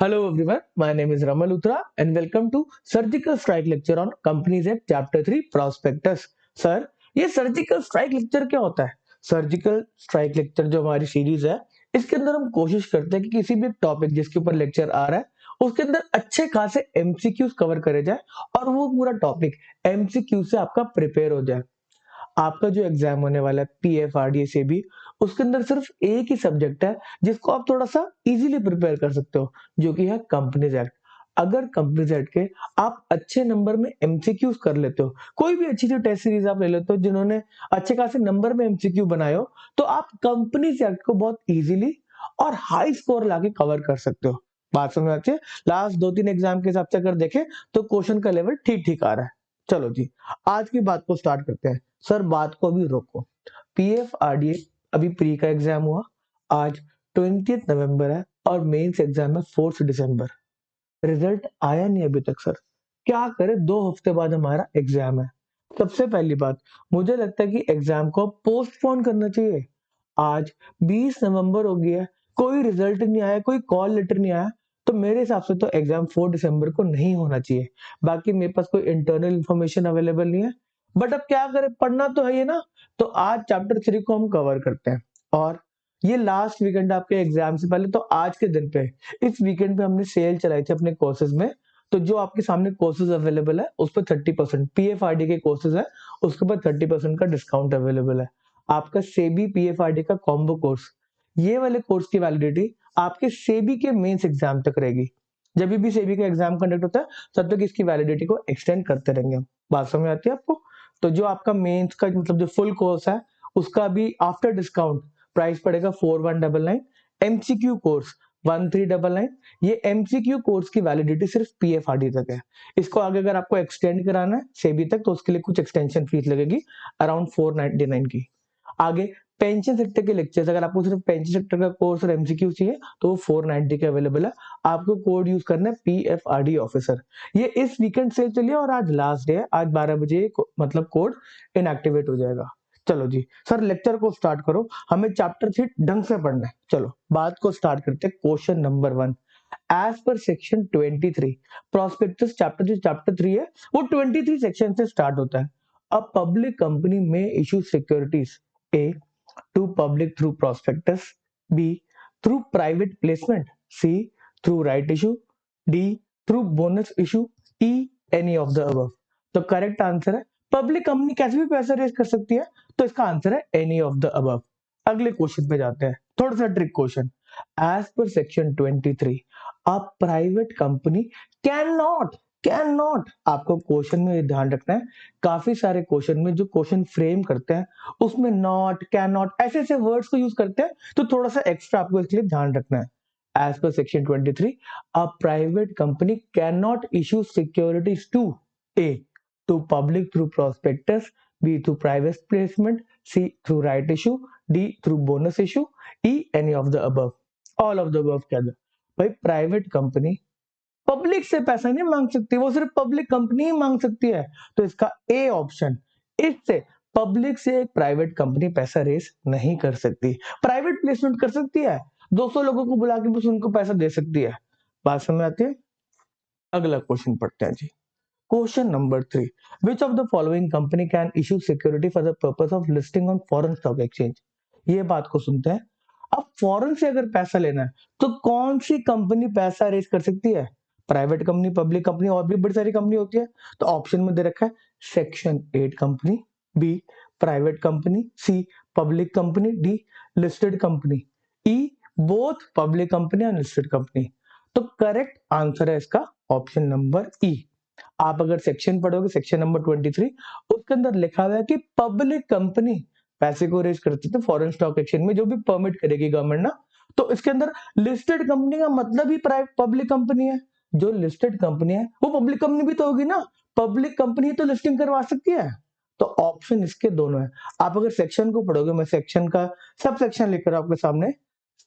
Hello everyone, my name is Ramal Utra and welcome to Surgical Strike Lecture on Companies Act Chapter 3 Prospectus. Sir, ये surgical strike lecture क्या होता है? Surgical strike lecture जो हमारी series है, इसके अंदर हम कोशिश करते हैं कि किसी भी टॉपिक जिसके ऊपर लेक्चर आ रहा है उसके अंदर अच्छे खासे एमसीक्यूज कवर करे जाए और वो पूरा टॉपिक एमसीक्यू से आपका प्रिपेयर हो जाए। आपका जो एग्जाम होने वाला है पीएफआरडीए से भी, उसके अंदर सिर्फ एक ही सब्जेक्ट है जिसको आप थोड़ा सा इजीली प्रिपेयर कर सकते हो, जो कि है कंपनीज एक्ट। अगर कंपनीज एक्ट के आप अच्छे नंबर में एमसीक्यूज कर लेते हो, कोई भी अच्छी सी टेस्ट सीरीज आप ले लेते हो जिन्होंने अच्छे खासे नंबर में एमसीक्यू बनाए हो, तो आप कंपनीज एक्ट को बहुत इजीली और हाई स्कोर लाके कवर कर सकते हो। बात समझ में आती है? लास्ट 2-3 एग्जाम के हिसाब से अगर देखें तो क्वेश्चन का लेवल ठीक ठीक आ रहा है। चलो जी, आज की बात को स्टार्ट करते हैं। सर, बात को अभी रोको। पीएफआरडीए अभी प्री का एग्जाम हुआ, आज 20 नवंबर है और मेंस एग्जाम है 4 दिसंबर। रिजल्ट आया नहीं अभी तक। सर, क्या करें? 2 हफ्ते बाद हमारा एग्जाम है। सबसे पहली बात, मुझे लगता है कि एग्जाम को पोस्टपोन करना चाहिए। आज 20 नवंबर हो गया है, कोई रिजल्ट नहीं आया, कोई कॉल लेटर नहीं आया, तो मेरे हिसाब से तो एग्जाम 4 दिसंबर को नहीं होना चाहिए। बाकी मेरे पास कोई इंटरनल इंफॉर्मेशन अवेलेबल नहीं है, बट अब क्या करें, पढ़ना तो है ही ना। तो आज चैप्टर 3 को हम कवर करते हैं और ये लास्ट वीकेंड आपके एग्जाम से पहले, तो आज के दिन पे, इस वीकेंड पे हमने सेल चलाई थी अपने कोर्सेज में। तो जो आपके सामने कोर्सेज अवेलेबल है उस पर 30% पीएफआरडी के कोर्सेज है, उसके ऊपर 30% का डिस्काउंट अवेलेबल है। आपका सेबी पीएफआरडी का कॉम्बो कोर्स, ये वाले कोर्स की वैलिडिटी आपके सेबी के मेंस एग्जाम तक रहेगी। जब भी सेबी का एग्जाम कंडक्ट होता है तब तक इसकी वैलिडिटी को एक्सटेंड करते रहेंगे हम। बात समझ आती है आपको? तो जो आपका मेंस का मतलब जो फुल कोर्स है, उसका भी आफ्टर डिस्काउंट प्राइस पड़ेगा 4199। MCQ course 1399। ये एमसीक्यू कोर्स की वैलिडिटी सिर्फ पीएफआरडी तक है। इसको आगे अगर आपको एक्सटेंड कराना है सेबी तक, तो उसके लिए कुछ एक्सटेंशन फीस लगेगी अराउंड 499 की। आगे पेंशन सेक्टर के लेक्चर्स, अगर आपको सिर्फ पेंशन सेक्टर का कोर्स और एमसीक्यू चाहिए तो वो 490 के अवेलेबल है। आपको कोड यूज करना है पीएफआरडी ऑफिसर। ये इस वीकेंड सेल चलिए और आज लास्ट डे है, आज 12 बजे मतलब कोड इनएक्टिवेट हो जाएगा। चलो जी सर, लेक्चर को स्टार्ट करो, हमें चैप्टर 3 ढंग से पढ़ना है। चलो बात को स्टार्ट करते हैं। Question number 1, as per section 23 prospectus chapter, जो चैप्टर 3 है वो 23 सेक्शन से स्टार्ट होता है। अ पब्लिक कंपनी में issue securities a to public through prospectus, B through private placement, C through right issue, D through bonus issue, E any of the above। तो correct answer है public company कैसे भी पैसा raise कर सकती है, तो इसका आंसर है एनी ऑफ द अबव। अगले क्वेश्चन पे जाते हैं, थोड़ा सा trick question. As per section 23 a private company can not, आपको क्वेश्चन में ध्यान रखना है, काफी सारे क्वेश्चन में जो क्वेश्चन फ्रेम करते हैं उसमें नॉट, कैन नॉट ऐसे ऐसे वर्ड्स को यूज करते हैं, तो थोड़ा सा एक्स्ट्रा आपको इसके लिए ध्यान रखना है। As per section 23 a private company can not issue securities to A to public through prospectus, B through private placement, C through right issue, D through bonus issue, E any of the above. All of the above क्या है भाई? Private company public से पैसा नहीं मांग सकती, वो सिर्फ पब्लिक कंपनी ही मांग सकती है। तो इसका ए ऑप्शन, इससे पब्लिक से एक प्राइवेट कंपनी पैसा रेस नहीं कर सकती। प्राइवेट प्लेसमेंट कर सकती है, 200 लोगों को बुला के बस उनको पैसा दे सकती है। बात समझ आती है? अगला क्वेश्चन पढ़ते हैं जी। Question number 3, which of the following company can issue security for the purpose of listing on foreign stock exchange? ये बात को सुनते हैं। अब फॉरेन से अगर पैसा लेना है तो कौन सी कंपनी पैसा रेज कर सकती है? प्राइवेट कंपनी, पब्लिक कंपनी, और भी बड़ी सारी कंपनी होती है। तो ऑप्शन में दे रखा है section 8 company, B private company, C public company, D listed company, E both public company and listed company. तो करेक्ट आंसर है इसका ऑप्शन नंबर ई। आप अगर सेक्शन पढ़ोगे, सेक्शन नंबर 23, उसके अंदर लिखा हुआ है कि पब्लिक कंपनी पैसे को रेज करते थे फॉरेन स्टॉक एक्सचेंज में, जो भी परमिट करेगी गवर्नमेंट ना। तो इसके अंदर लिस्टेड कंपनी का मतलब ही प्राइवेट पब्लिक कंपनी है। जो लिस्टेड कंपनी है वो पब्लिक कंपनी भी तो होगी ना, पब्लिक कंपनी तो लिस्टिंग करवा सकती है। तो ऑप्शन इसके दोनों है। आप अगर सेक्शन को पढ़ोगे, मैं सेक्शन का सब सेक्शन लेकर आपके सामने,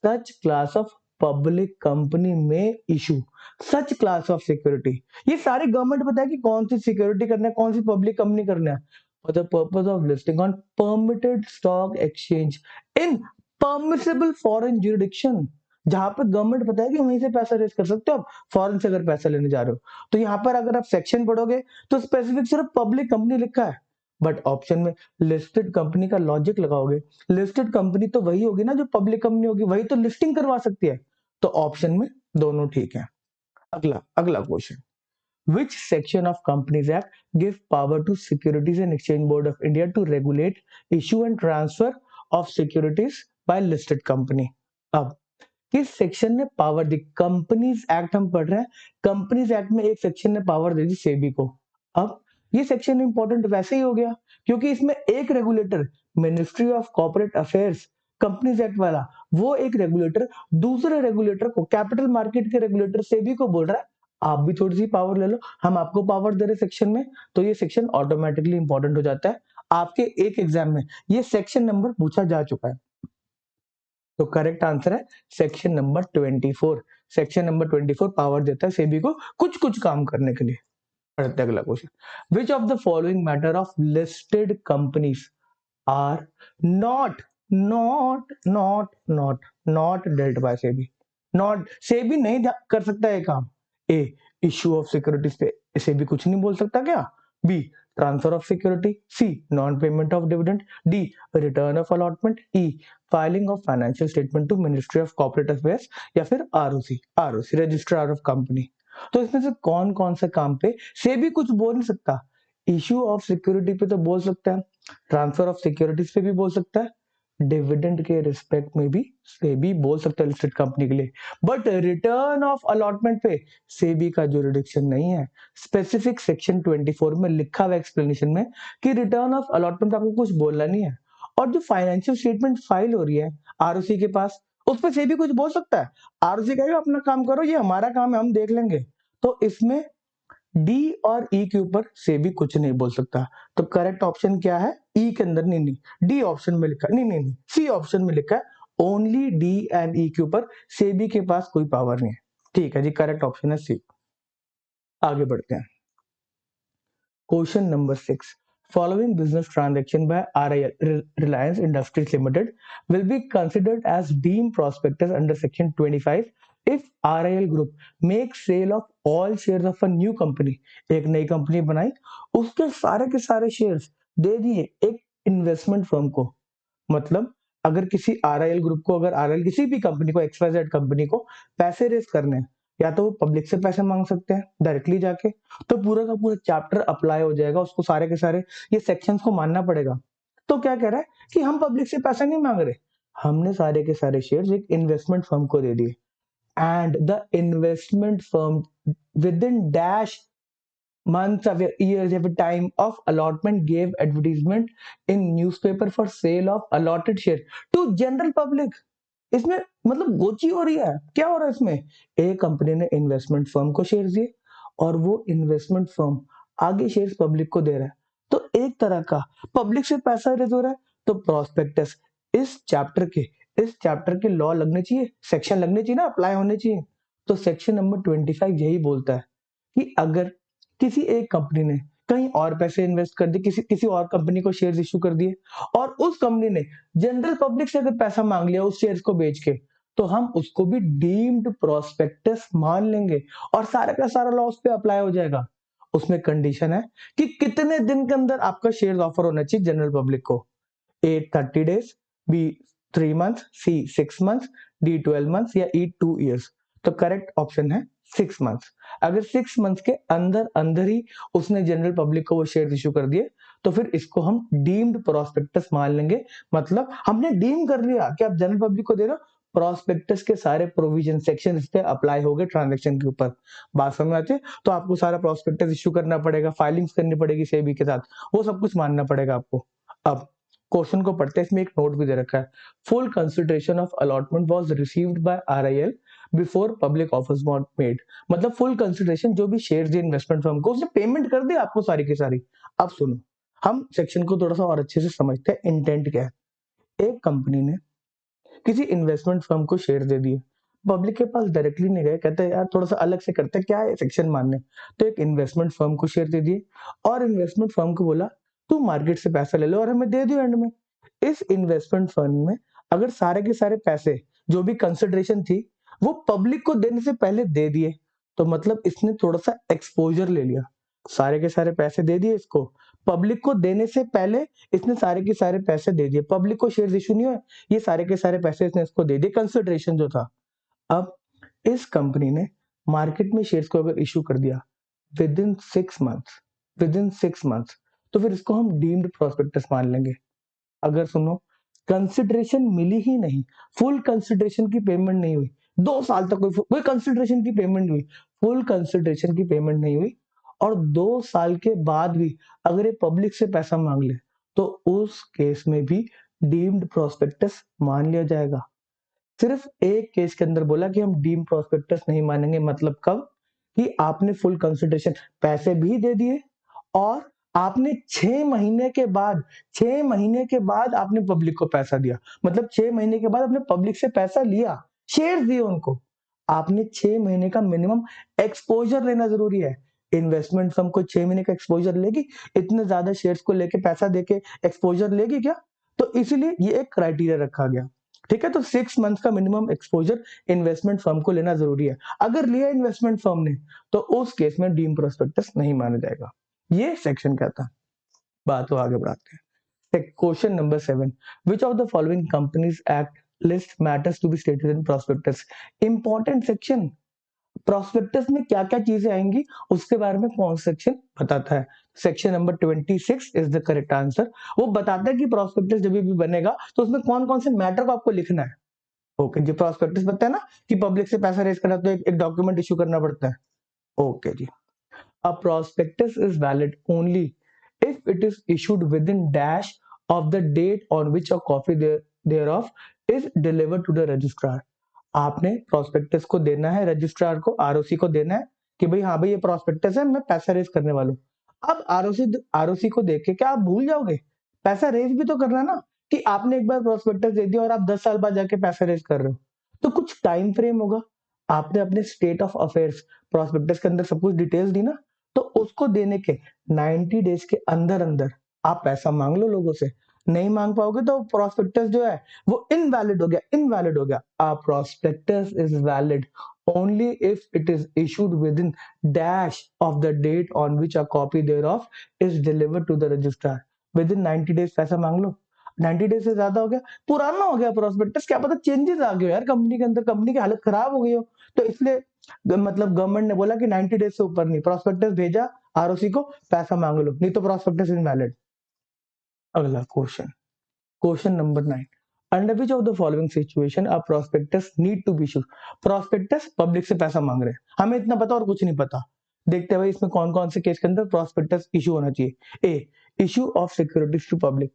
such class of public company में issue such class of security, ये सारी गवर्नमेंट पता है कि कौन सी सिक्योरिटी करना है, कौन सी पब्लिक कंपनी करना है, for the purpose of listing on permitted stock exchange in permissible foreign jurisdiction. जहां पे गवर्नमेंट पता है कि वहीं से पैसा रेज कर सकते हो आप, फॉरेन से अगर पैसा लेने जा रहे हो। तो यहाँ पर अगर आप सेक्शन पढ़ोगे तो स्पेसिफिक सिर्फ पब्लिक कंपनी लिखा है, बट ऑप्शन में लिस्टेड कंपनी का लॉजिक लगाओगे, लिस्टेड कंपनी तो वही होगी ना जो पब्लिक कंपनी होगी, वही तो लिस्टिंग करवा सकती है। तो ऑप्शन में दोनों ठीक है। अगला अगला question, which section of Companies Act give power to Securities and Exchange Board of India to regulate issue and transfer of securities by listed company? अब किस सेक्शन ने पावर दी? कंपनीज एक्ट हम पढ़ रहे हैं, कंपनीज एक्ट में एक section ने पावर दे दी सेबी को। अब ये सेक्शन इंपॉर्टेंट वैसे ही हो गया क्योंकि इसमें एक regulator, ministry of corporate affairs, companies act वाला, वो एक रेगुलेटर दूसरे रेगुलेटर को, कैपिटल मार्केट के रेगुलेटर सेबी को बोल रहा है आप भी थोड़ी सी पावर ले लो, हम आपको पावर दे रहे सेक्शन में। तो ये सेक्शन ऑटोमेटिकली इंपॉर्टेंट हो जाता है। आपके एक एग्जाम में ये सेक्शन नंबर पूछा जा चुका है। तो करेक्ट आंसर है section number 24। Section number 24 power देता है सेबी को कुछ कुछ काम करने के लिए। पढ़ते अगला question, which of the following matter of listed companies are not not not not not dealt by SEBI? Not, SEBI नहीं कर सकता है काम। ए, इश्यू ऑफ सिक्योरिटीज पे सेबी कुछ नहीं बोल सकता क्या? B, transfer of security. C, non payment of dividend. D, return of allotment. E, filing of financial statement to ministry of corporate affairs. या फिर ROC, ROC registrar of company. तो इसमें से कौन कौन से काम पे सेबी कुछ बोल नहीं सकता? इश्यू ऑफ सिक्योरिटी पे तो बोल सकता है, ट्रांसफर ऑफ सिक्योरिटीज पे भी बोल सकता है, डिविडेंड के रिस्पेक्ट में भी सेबी बोल सकता है लिस्टेड कंपनी के लिए, बट रिटर्न ऑफ अलॉटमेंट पे सेबी का जुरिडिक्शन नहीं है। स्पेसिफिक सेक्शन 24 में लिखा हुआ एक्सप्लेनेशन में कि रिटर्न ऑफ अलॉटमेंट आपको कुछ बोलना नहीं है। और जो फाइनेंशियल स्टेटमेंट फाइल हो रही है आरओसी के पास, उस पर सेबी कुछ बोल सकता है? आरओसी कहेगा अपना काम करो, ये हमारा काम है, हम देख लेंगे। तो इसमें डी और ई के ऊपर सेबी कुछ नहीं बोल सकता। तो करेक्ट ऑप्शन क्या है? ई के अंदर, नहीं नहीं, डी ऑप्शन में लिखा, नहीं नहीं नहीं, सी ऑप्शन में लिखा है ओनली डी एंड ई के ऊपर सेबी के पास कोई पावर नहीं है। ठीक है जी, करेक्ट ऑप्शन है सी। आगे बढ़ते हैं, question number 6, following business transaction by RIL, Reliance Industries Limited, will be considered as deemed prospectus under section 25 if RIL group makes sale of all shares of a new company। एक नई company बनाई, उसके सारे के सारे shares दे दिए एक investment firm को। मतलब अगर किसी आरआईएल ग्रुप को, अगर आरआईएल किसी भी कंपनी को, XYZ कंपनी को पैसे रेज करने हैं, या तो वो पब्लिक से पैसे मांग सकते हैं डायरेक्टली जाके, तो पूरा का पूरा चैप्टर अप्लाई हो जाएगा, उसको सारे के सारे ये सेक्शंस को मानना पड़ेगा। तो क्या कह रहा है कि हम पब्लिक से पैसा नहीं मांग रहे, हमने सारे के सारे शेयर्स एक इन्वेस्टमेंट फर्म को दे दिए, and the investment firm with in dash months of years of time of allotment gave advertisement in newspaper for sale of allotted share to general public। इसमें मतलब गोची हो रही है, क्या हो रहा है इसमें? एक कंपनी ने इन्वेस्टमेंट फर्म को शेयर दिए और वो इन्वेस्टमेंट फर्म आगे शेयर्स पब्लिक को दे रहा है, तो एक तरह का पब्लिक से पैसा रेज हो रहा है। तो प्रोस्पेक्टस इस चैप्टर के लॉ लगने चाहिए, सेक्शन लगने चाहिए ना, अप्लाई होने चाहिए। तो सेक्शन नंबर 25 यही बोलता है कि अगर किसी एक कंपनी ने कहीं और पैसे इन्वेस्ट कर दिए, किसी और कंपनी को शेयर्स इश्यू कर दिए, और उस कंपनी ने जनरल पब्लिक से अगर पैसा मांग लिया उस शेयर्स को बेच के, तो हम उसको भी डीम्ड प्रोस्पेक्टस मान लेंगे और सारा का सारा लॉ उस पे अप्लाई हो जाएगा। उसमें कंडीशन है कि कितने दिन के अंदर आपका शेयर ऑफर होना चाहिए जनरल पब्लिक को। ए 30 days, बी 3 months, सी 6 months, डी 12 months या ई 2 years। तो करेक्ट ऑप्शन है 6 months। अगर 6 months के अंदर अंदर ही उसने जनरल पब्लिक को वो शेयर इश्यू कर दिए, तो फिर इसको हम डीम्ड प्रोस्पेक्टस मान लेंगे। मतलब हमने डीम कर लिया कि आप जनरल पब्लिक को दे रहे हो, प्रोस्पेक्टस के सारे प्रोविजन सेक्शन इस पे अप्लाई हो गए ट्रांजेक्शन के ऊपर। बात समझ आती है? तो आपको सारा प्रोस्पेक्टस इश्यू करना पड़ेगा, फाइलिंग्स करनी पड़ेगी सेबी के साथ, वो सब कुछ मानना पड़ेगा आपको। अब क्वेश्चन को पढ़ते हैं, इसमें एक नोट भी दे रखा है, full consideration of allotment was received by RIL before public offers was made. मतलब फुल कंसिडरेशन, जो भी शेयर दिए इन्वेस्टमेंट फर्म को, उसने पेमेंट कर दी आपको सारी की सारी। अब सुनो, हम सेक्शन को थोड़ा सा और अच्छे से समझते हैं, इंटेंट क्या है। एक कंपनी ने किसी इन्वेस्टमेंट फर्म को शेयर दे दिए, पब्लिक के पास डायरेक्टली नहीं गए, कहते हैं यार थोड़ा सा अलग से करते हैं, क्या है सेक्शन मानने। तो एक इन्वेस्टमेंट फर्म को शेयर दे दिए और इन्वेस्टमेंट फर्म को बोला तू मार्केट से पैसा ले लो और हमें दे दियो एंड में। इस इन्वेस्टमेंट फर्म में अगर सारे के सारे पैसे, जो भी कंसिडरेशन थी, वो पब्लिक को देने से पहले दे दिए, तो मतलब इसने थोड़ा सा एक्सपोजर ले लिया, सारे के सारे पैसे दे दिए इसको, पब्लिक को देने से पहले इसने सारे के सारे पैसे दे दिए, पब्लिक को शेयर इशू नहीं हुए, ये सारे के सारे पैसे इसने इसको दे दिए, कंसिडरेशन जो था। अब इस कंपनी ने मार्केट में शेयर्स को अगर इशू कर दिया विद इन 6 मंथ्स, तो फिर इसको हम डीम्ड प्रोस्पेक्टस मान लेंगे। अगर सुनो, कंसिडरेशन मिली ही नहीं, फुल कंसिडरेशन की पेमेंट नहीं हुई, 2 साल तक कोई कंसिडरेशन की पेमेंट हुई, फुल कंसिडरेशन की पेमेंट नहीं हुई, और 2 साल के बाद भी अगर ये पब्लिक से पैसा मांग ले, तो उस केस में भी डीम्ड प्रोस्पेक्टस मान लिया जाएगा। सिर्फ एक केस के अंदर बोला कि हम डीम्ड प्रोस्पेक्टस नहीं मानेंगे, मतलब कब, कि आपने फुल कंसिडरेशन पैसे भी दे दिए और आपने 6 महीने के बाद 6 महीने के बाद आपने पब्लिक को पैसा दिया, मतलब 6 महीने के बाद आपने पब्लिक से पैसा लिया, शेयर दिए उनको, आपने 6 महीने का मिनिमम एक्सपोजर लेना जरूरी है। इन्वेस्टमेंट फर्म को 6 महीने का एक्सपोजर लेगी? इतने ज्यादा शेयर्स को लेके पैसा देके एक्सपोजर लेगी क्या? तो इसीलिए ये एक क्राइटेरिया रखा गया। ठीक है, तो 6 मंथ का मिनिमम एक्सपोजर इन्वेस्टमेंट फर्म को लेना जरूरी है। अगर लिया इन्वेस्टमेंट फर्म ने, तो उस केस में डीम प्रोस्पेक्टस नहीं माना जाएगा। ये सेक्शन कहता है। बात को आगे बढ़ाते हैं। Question number 7, which of the following companies act list matters to be stated in prospectus. Important section, prospectus में क्या क्या चीजें आएंगी उसके बारे में कौन सेक्शन बताता है। Section number 26 is the correct answer. वो बताता है कि प्रोस्पेक्टस जब भी बनेगा तो उसमें कौन कौन से मैटर को आपको लिखना है। ओके जी, प्रोस्पेक्टस बताता है ना कि पब्लिक से पैसा रेज करना तो एक डॉक्यूमेंट इशू करना पड़ता है। ओके जी, a prospectus is valid only if it is issued within dash of the date on which a copy thereof is delivered to the registrar। आपने प्रोस्पेक्टस को देना है रजिस्ट्रार को, आरओसी को देना है कि भाई हाँ भाई ये प्रोस्पेक्टस है, मैं पैसा रेज करने वाला हूँ। अब आरओसी को देख के क्या आप भूल जाओगे? पैसा रेज भी तो करना है ना, कि आपने एक बार प्रोस्पेक्टस दे दिया और आप 10 साल बाद जाके पैसा रेज कर रहे हो, तो कुछ टाइम फ्रेम होगा। आपने अपने स्टेट ऑफ अफेयर्स प्रोस्पेक्टस के अंदर सब कुछ डिटेल्स दी ना, तो उसको देने के 90 डेज के अंदर अंदर आप पैसा मांग लो लोगों से। नहीं मांग पाओगे तो प्रोस्पेक्टस जो है वो इनवैलिड हो गया, इनवैलिड हो गया। A prospectus is valid only if it is issued within dash of the date on which a copy thereof is delivered to the registrar। Within 90 days पैसा मांग लो। 90 डेज से ज्यादा हो गया, पुराना हो गया प्रोस्पेक्टस, क्या पता चेंजेस आ गए यार कंपनी के अंदर, कंपनी की हालत खराब हो गई हो, तो इसलिए मतलब गवर्नमेंट ने बोला कि 90 डेज से ऊपर नहीं, प्रोस्पेक्टस भेजा आरओसी को, पैसा मांग लो, नहीं तो प्रोस्पेक्टस इनवैलिड। अगला question, question number 9, under which of the following situation a prospectus need to be issued. Prospectus public से पैसा मांग रहे हैं, हमें इतना पता और कुछ नहीं पता। देखते हैं भाई इसमें कौन कौन से केस के अंदर प्रोस्पेक्टस इशू होना चाहिए। A, issue of securities to public,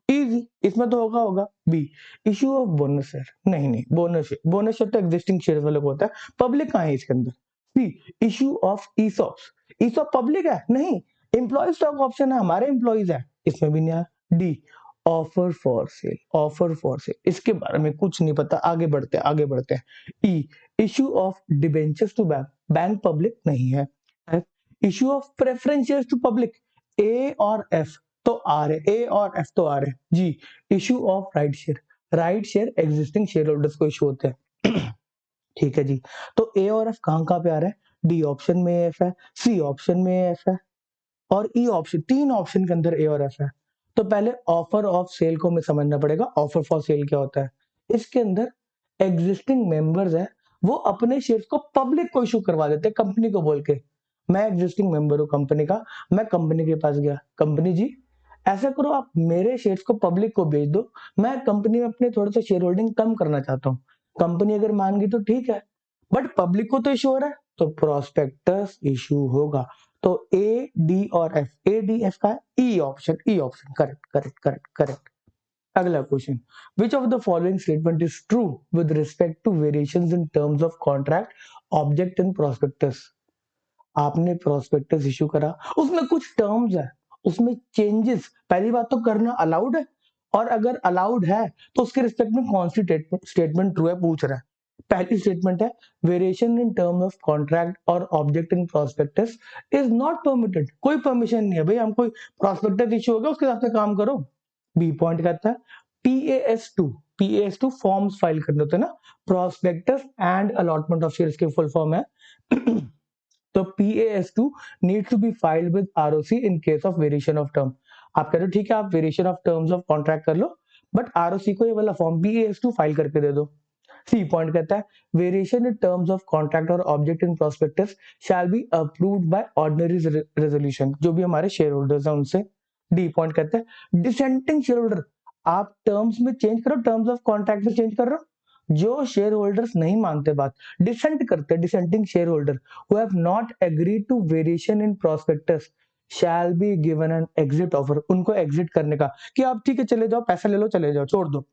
easy, इसमें तो होगा। B, issue of bonus share, नहीं बोनस शेयर तो एग्जिस्टिंग शेयर वाले को होता है, पब्लिक कहाँ है इसके अंदर। C, issue of ESOPs, ESOP public है नहीं, एम्प्लॉय स्टॉक ऑप्शन है, हमारे एम्प्लॉइज है, इसमें भी नहीं आया। D, offer for sale, offer for sale, इसके बारे में कुछ नहीं पता, आगे बढ़ते हैं। E, issue of debentures to bank, bank public नहीं है। F, issue of preference shares to public, A और एफ तो आ रहे, ए और एफ तो आ रहे। G, issue of right share existing share holders को इशू होते हैं। ठीक है जी, तो ए और एफ कहाँ पे आ रहा है? डी ऑप्शन में एफ है, सी ऑप्शन में एफ है, और ई ऑप्शन, 3 ऑप्शन के अंदर ए और एफ है। तो पहले ऑफर ऑफ सेल को हमें समझना पड़ेगा, ऑफर फॉर सेल क्या होता है। इसके अंदर एग्जिस्टिंग मेंबर्स है, वो अपने शेयर्स को पब्लिक को इशू करवा देते हैं, कंपनी को बोल के, मैं एग्जिस्टिंग मेंबर हूँ कंपनी का, मैं कंपनी के पास गया, कंपनी जी ऐसा करो आप मेरे शेयर्स को पब्लिक को बेच दो, मैं कंपनी में अपने थोड़े से शेयर होल्डिंग कम करना चाहता हूँ। कंपनी अगर मान गई तो ठीक है, बट पब्लिक को तो इशू हो रहा है, तो प्रोस्पेक्टस इशू होगा। तो ए, डी और एफ, ए डी एफ का E option, correct correct correct correct. अगला question, which of the following statement is true with respect to variations in terms of contract object in prospectus. आपने prospectus issue करा, उसमें कुछ terms है, उसमें changes पहली बात तो करना अलाउड है, और अगर अलाउड है तो उसके रिस्पेक्ट में कौन सी स्टेटमेंट ट्रू है पूछ रहा है। पहली स्टेटमेंट है variation in term of contract और object in prospectus is not permitted, कोई परमिशन नहीं है भाई, हम कोई प्रोस्पेक्टस इशू हो गया उसके साथ काम करो। बी पॉइंट कहता है PAS2 PAS2 फॉर्म्स फाइल करने होते हैं ना, prospectus and allotment of shares की फुल फॉर्म है। तो PAS2 need to be filed with ROC in case of variation of term. आप कह रहे हो ठीक है आप variation of terms of contract कर लो, बट ROC को ये वाला फॉर्म PAS2 फाइल करके दे दो। सी पॉइंट कहता है variation in terms of contract और object in prospectus shall be approved by ordinary resolution, जो भी हमारे शेयर होल्डर्स हैं उनसे। डी पॉइंट कहता है डिसेंटिंग शेयर होल्डर, आप टर्म्स में चेंज करो, टर्म्स ऑफ कॉन्ट्रैक्ट में चेंज कर रहे हो। जो शेयर होल्डर्स नहीं मानते बात, डिसेंट करते, dissenting share holder who have not agreed to variation in prospectus shall be given an exit offer, उनको एग्जिट करने का कि आप ठीक है चले जाओ, पैसा ले लो, चले जाओ, छोड़ दो,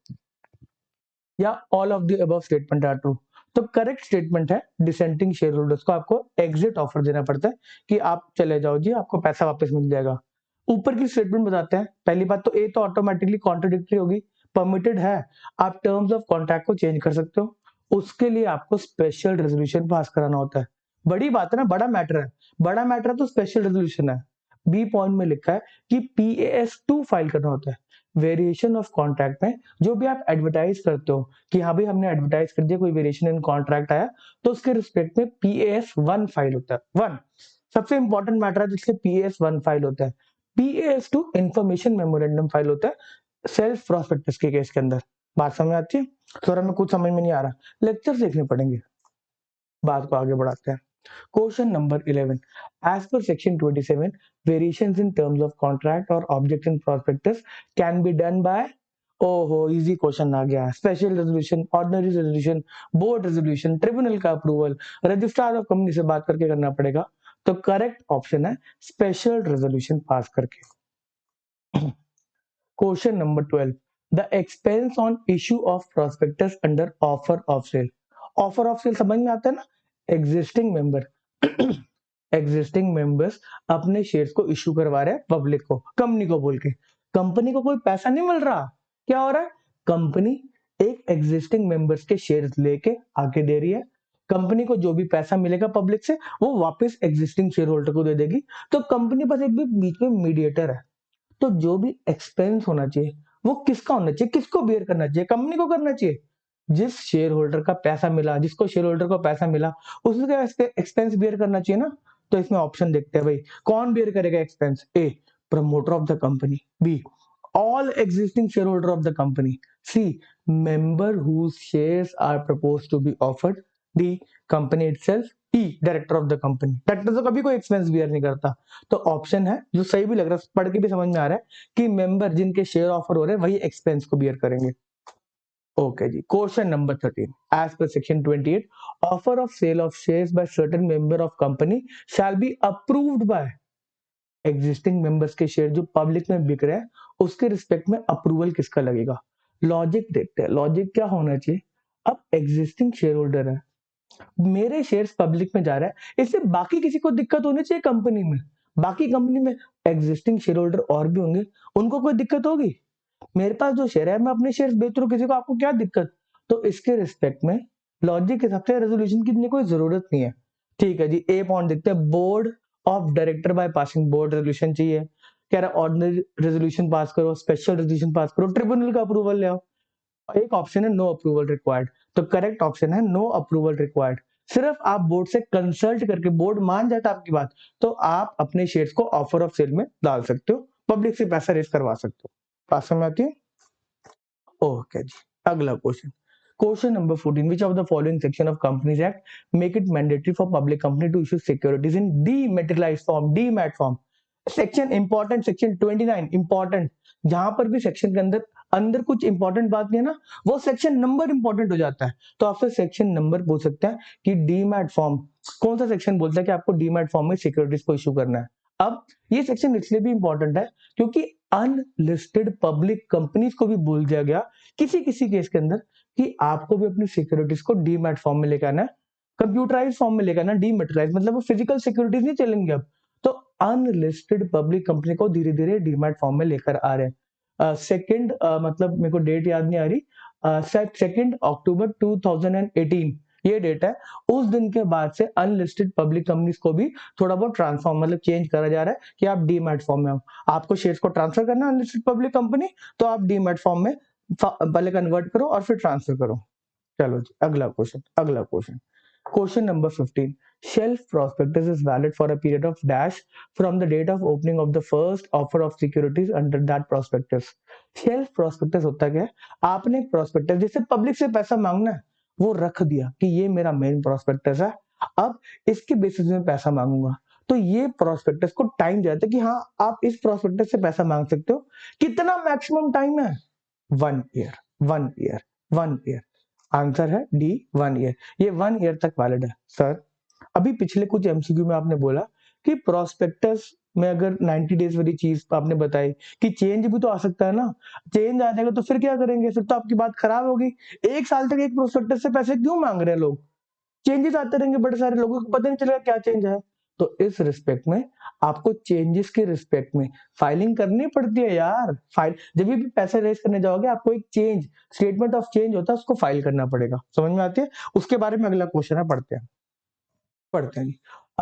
या all of the above statement are true. तो करेक्ट स्टेटमेंट है डिसेंटिंग शेयर होल्डर्स को आपको एग्जिट ऑफर देना पड़ता है कि आप चले जाओ जी, आपको पैसा वापस मिल जाएगा। ऊपर की स्टेटमेंट बताते हैं। पहली बात तो ए तो ऑटोमेटिकली कॉन्ट्रडिक्टरी होगी, परमिटेड है, आप टर्म्स ऑफ कॉन्ट्रैक्ट को चेंज कर सकते हो, उसके लिए आपको स्पेशल रेजोल्यूशन पास कराना होता है। बड़ी बात है ना, बड़ा मैटर है, बड़ा मैटर है तो स्पेशल रेजोल्यूशन है। बी पॉइंट में लिखा है कि PAS2 फाइल करना होता है। वेरिएशन ऑफ कॉन्ट्रैक्ट में जो भी आप एडवर्टाइज करते हो कि हाँ भाई हमने एडवर्टाइज कर दिया, कोई वेरिएशन इन कॉन्ट्रैक्ट आया, तो उसके रिस्पेक्ट में PAS1 फाइल होता है। 1 सबसे इंपॉर्टेंट मैटर है जिसके PAS1 फाइल होता है। PAS2 इंफॉर्मेशन मेमोरेंडम फाइल होता है सेल्फ प्रोस्पेक्टस के केस के अंदर। बात समझ आती है? थोड़ा में कुछ समझ में नहीं आ रहा, लेक्चर देखने पड़ेंगे। बात को आगे बढ़ाते हैं। Question number 11, as per section 27 variations in terms of contract or object in prospectus can be done by, ओहो इजी क्वेश्चन आ गया, special resolution, ordinary resolution, board resolution, tribunal का अप्रूवल, रजिस्ट्रार ऑफ कंपनी से बात करके करना पड़ेगा। तो करेक्ट ऑप्शन है स्पेशल रेजोल्यूशन पास करके। Question number 12, the expense on issue of prospectus under offer of sale. Offer of sale समझ में आता है ना, एग्जिस्टिंग मेंबर एग्जिस्टिंग मेंबर्स अपने शेयर्स को इशू करवा रहे हैं पब्लिक को, कंपनी को बोल के, कंपनी को कोई पैसा नहीं मिल रहा, क्या हो रहा है, कंपनी एक एग्जिस्टिंग मेंबर्स के शेयर्स लेके आगे दे रही है, कंपनी को जो भी पैसा मिलेगा पब्लिक से वो वापस एग्जिस्टिंग शेयर होल्डर को दे देगी। तो कंपनी बस एक भी बीच में मीडिएटर है। तो जो भी एक्सपेंस होना चाहिए वो किसका होना चाहिए, किसको बियर करना चाहिए, कंपनी को करना चाहिए। जिस शेयर होल्डर का पैसा मिला, जिसको शेयर होल्डर को पैसा मिला, उसका एक्सपेंस बियर करना चाहिए ना। तो इसमें ऑप्शन देखते हैं भाई, कौन बियर करेगा expense. A promoter of the company, B all existing shareholder of the company, C member whose shares are proposed to be offered, D company itself, E director of the company। Director तो कभी कोई expense beer नहीं करता। तो option है जो सही भी लग रहा है, पढ़ के भी समझ में आ रहा है कि मेंबर जिनके शेयर ऑफर हो रहे हैं वही एक्सपेंस को बियर करेंगे। ओके जी, question number 13, as per section 28 offer of sale of shares by certain member of company shall be approved by, existing members के शेयर जो पब्लिक में बिक रहे हैं उसके रिस्पेक्ट में अप्रूवल किसका लगेगा। लॉजिक देखते हैं, लॉजिक क्या होना चाहिए। अब एग्जिस्टिंग शेयर होल्डर है, मेरे शेयर्स पब्लिक में जा रहा है, इससे बाकी किसी को दिक्कत होनी चाहिए कंपनी में, बाकी कंपनी में एग्जिस्टिंग शेयर होल्डर और भी होंगे, उनको कोई दिक्कत होगी। मेरे पास जो शेयर है मैं अपने शेयर्स बेच रहा हूँ, किसी को आपको क्या दिक्कत। तो इसके रिस्पेक्ट में लॉजिक के हिसाब से रेजोल्यूशन की कोई जरूरत नहीं है। ठीक है जी, ए पॉइंट देखते हैं, board of director by passing board resolution चाहिए, कह रहा ऑर्डिनरी रेजोल्यूशन पास करो, स्पेशल रेजोल्यूशन पास करो, ट्रिब्यूनल का अप्रूवल ले आओ। एक ऑप्शन है नो अप्रूवल रिक्वायर्ड, तो करेक्ट ऑप्शन है नो अप्रूवल रिक्वायर्ड। सिर्फ आप बोर्ड से कंसल्ट करके, बोर्ड मान जाता आपकी बात, तो आप अपने शेयर्स को ऑफर ऑफ सेल में डाल सकते हो, पब्लिक से पैसा रेज करवा सकते हो। बात समझ आती है? ओके जी, अगला question, question number 14, which of the following section of Companies Act make it mandatory for public company to issue securities in dematerialized form, DMAT form। Section important, section 29 important, जहां पर भी सेक्शन के अंदर अंदर कुछ important बात नहीं है ना, वो सेक्शन नंबर इंपॉर्टेंट हो जाता है। तो आपसे सेक्शन नंबर पूछ सकते हैं कि डीमैट फॉर्म, कौन सा सेक्शन बोलता है कि आपको डीमैट फॉर्म में सिक्योरिटीज को इशू करना है। अब ये सेक्शन इसलिए भी इंपॉर्टेंट है क्योंकि अनलिस्टेड पब्लिक कंपनीज को भी बोल दिया गया किसी किसी केस के अंदर कि आपको भी अपनी सिक्योरिटीज को डीमैट फॉर्म में लेकर आना है, कंप्यूटराइज फॉर्म में लेकर आना। डीमैटेराइज मतलब वो फिजिकल सिक्योरिटीज नहीं चलेंगे अब। तो अनलिस्टेड पब्लिक कंपनी को धीरे धीरे डीमैट फॉर्म में लेकर आ रहे हैं। सेकंड मतलब मेरे को डेट याद नहीं आ रही, 2 अक्टूबर 2018 ये डेट है। उस दिन के बाद से अनलिस्टेड पब्लिक कंपनीज को भी थोड़ा बहुत ट्रांसफॉर्म मतलब चेंज करा जा रहा है कि आप डीमैट फॉर्म में हो, आपको शेयर्स को ट्रांसफर करना है अनलिस्टेड पब्लिक कंपनी, तो आप डीमैट फॉर्म में पहले कन्वर्ट करो और फिर ट्रांसफर करो। चलो जी, अगला question question number 15 shelf prospectus is valid for a period of dash from the date of opening of the first offer of securities under that prospectus। shelf prospectus होता क्या है? आपने एक prospectus जिससे पब्लिक से पैसा मांगना है वो रख दिया कि ये मेरा मेन prospectus है, अब इसके बेसिस में पैसा मांगूंगा, तो ये prospectus को टाइम दिया कि हाँ आप इस prospectus से पैसा मांग सकते हो। कितना मैक्सिमम टाइम है? 1 ईयर, 1 ईयर, 1 ईयर। आंसर है डी 1 ईयर। ये 1 ईयर तक वैलिड है। सर अभी पिछले कुछ एमसीक्यू में आपने बोला कि प्रोस्पेक्टस में अगर 90 डेज वाली चीज आपने बताई कि चेंज भी तो आ सकता है ना, चेंज आ जाएगा तो फिर क्या करेंगे? फिर तो आपकी बात खराब होगी। एक साल तक एक प्रोस्पेक्टस से पैसे क्यों मांग रहे हैं लोग? चेंजेस आते रहेंगे, बड़े सारे लोगों को पता नहीं चलेगा क्या चेंज है। तो इस रिस्पेक्ट में आपको चेंजेस के रिस्पेक्ट में फाइलिंग करनी पड़ती है यार। फाइल जब भी पैसे रेज करने जाओगे आपको एक चेंज स्टेटमेंट ऑफ चेंज होता है, उसको फाइल करना पड़ेगा। समझ में आती है? उसके बारे में अगला क्वेश्चन है, पढ़ते हैं।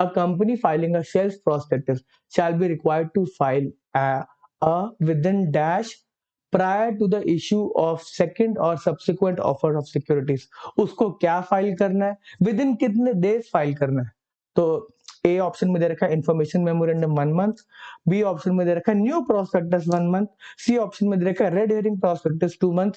A company filing a shelf prospectus shall be required to file a within dash prior to the issue of second or subsequent offer of securities। उसको क्या फाइल करना है, विद इन कितने डेज फाइल करना है? तो ए ऑप्शन में दे रखा है information memorandum 1 month, B option में दे रखा है new prospectus 1 month, C option में दे रखा है red herring prospectus 2 month,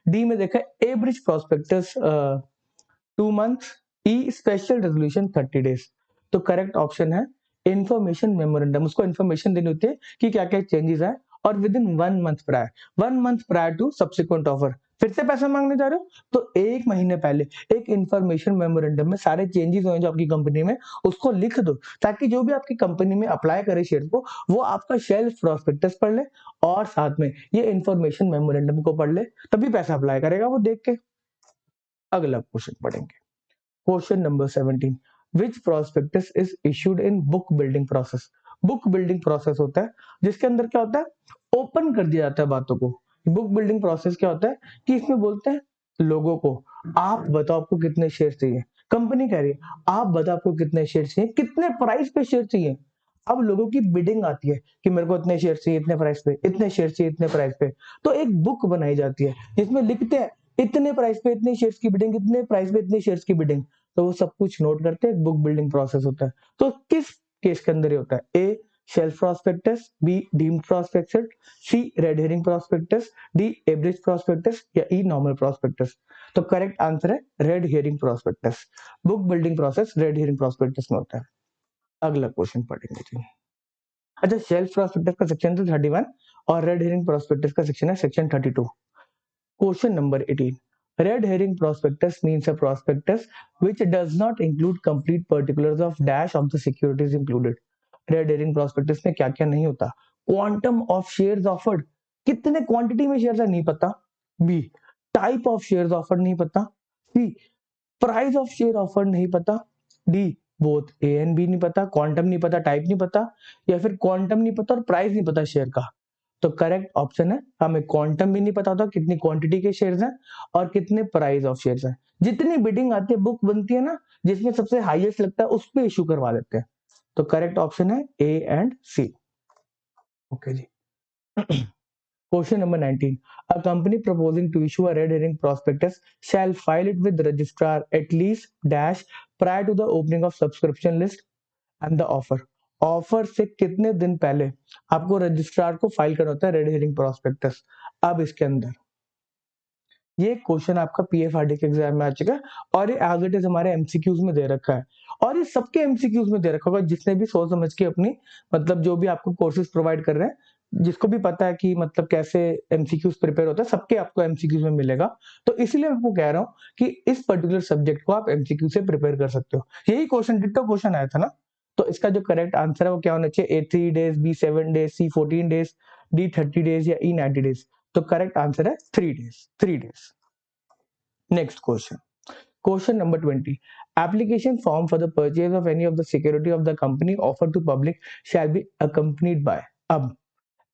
D में देखा है a bridge prospectus 2 month, E special resolution 30 days. तो करेक्ट ऑप्शन है इंफॉर्मेशन मेमोरेंडम। उसको इंफॉर्मेशन देनी होती है कि क्या क्या चेंजेस है और within 1 month prior to subsequent offer. फिर से पैसा मांगने जा रहे हो तो 1 महीने पहले एक इंफॉर्मेशन मेमोरेंडम में सारे चेंजेस हुए जो आपकी कंपनी में उसको लिख दो, ताकि जो भी आपकी कंपनी में अप्लाई करे शेयर को वो आपका शेल्फ प्रोस्पेक्टस पढ़ ले और साथ में ये इंफॉर्मेशन मेमोरेंडम को पढ़ ले, तभी पैसा अप्लाई करेगा वो देख के। अगला क्वेश्चन पढ़ेंगे question number 17 which prospectus is issued in book building process. Book building process होता है जिसके अंदर क्या होता है, ओपन कर दिया जाता है बातों को। बुक बिल्डिंग प्रोसेस क्या होता है कि इसमें बोलते हैं लोगों को आप बताओ आपको कितने शेयर चाहिए, कंपनी कह रही है आप बताओ आपको कितने शेयर चाहिए, कितने प्राइस पे शेयर चाहिए। अब लोगों की बिडिंग आती है कि मेरे को इतने शेयर चाहिए इतने प्राइस पे, इतने शेयर चाहिए इतने प्राइस पे, तो एक बुक बनाई जाती है जिसमें लिखते हैं इतने प्राइस पे इतने शेयर्स की बिडिंग, इतने प्राइस पे इतने शेयर्स की बिडिंग, तो वो सब कुछ नोट करते हैं, बुक बिल्डिंग प्रोसेस होता है। तो किस केस के अंदर ये होता है? A shelf prospectus, B deemed prospectus, C red herring prospectus, D average prospectus या ई नॉर्मल प्रोस्पेक्टस। तो करेक्ट आंसर है red herring prospectus. Book building process red herring prospectus में होता है। अगला क्वेश्चन पढ़ेंगे जी। अच्छा, शेल्फ प्रोस्पेक्टस का सेक्शन है 31 और रेड हेरिंग प्रोस्पेक्टस का सेक्शन है section 32। Question number 18. Red herring prospectus means a prospectus which does not include complete particulars of dash of the securities included। Red herring prospectus में क्या क्या नहीं होता? Quantum of shares offered, कितने quantity में share है नहीं पता। B type of share offered नहीं पता। C price of share offered नहीं पता। D both A and B नहीं पता, क्वांटम नहीं पता, टाइप नहीं पता, या फिर क्वांटम नहीं पता और प्राइस नहीं पता शेयर का। तो करेक्ट ऑप्शन है हमें क्वांटम भी नहीं पता होता कितनी क्वांटिटी के शेयर्स हैं और कितने प्राइस ऑफ शेयर्स हैं। जितनी बिडिंग आती है बुक बनती है ना, जिसमें सबसे हाईएस्ट लगता है उस पे इशू करवा देते हैं। तो करेक्ट ऑप्शन है ए एंड सी। ओके जी। Question number 19. A company proposing to issue a red herring prospectus shall file it with registrar at least dash prior to the opening of subscription list and the offer। Offer से कितने दिन पहले आपको registrar को file करना होता है red herring prospectus. अब इसके अंदर ये क्वेश्चन आपका पीएफआरडी के एग्जाम में आ चुका है और ये एज इट इज हमारे एमसीक्यूज में दे रखा है और ये सबके एमसीक्यूज में दे रखा होगा जिसने भी सोच समझ के अपनी मतलब जो भी आपको कोर्सेज प्रोवाइड कर रहे हैं, जिसको भी पता है कि मतलब कैसे एमसीक्यूज प्रिपेयर होता है, सबके आपको एमसीक्यूज में मिलेगा। तो इसलिए मैं आपको कह रहा हूँ कि इस पर्टिकुलर सब्जेक्ट को आप एमसीक्यू से प्रिपेयर कर सकते हो। यही क्वेश्चन डिट्टो क्वेश्चन आया था ना, तो इसका जो करेक्ट आंसर है वो क्या होना चाहिए? ए 3 डेज, बी 7 डेज, सी 14 डेज, डी 30 डेज या ई 90 डेज। तो करेक्ट आंसर है 3 days, 3 days. Next question. Question number 20. Application form for the purchase of any of the security of the company offered to public shall be accompanied by। अब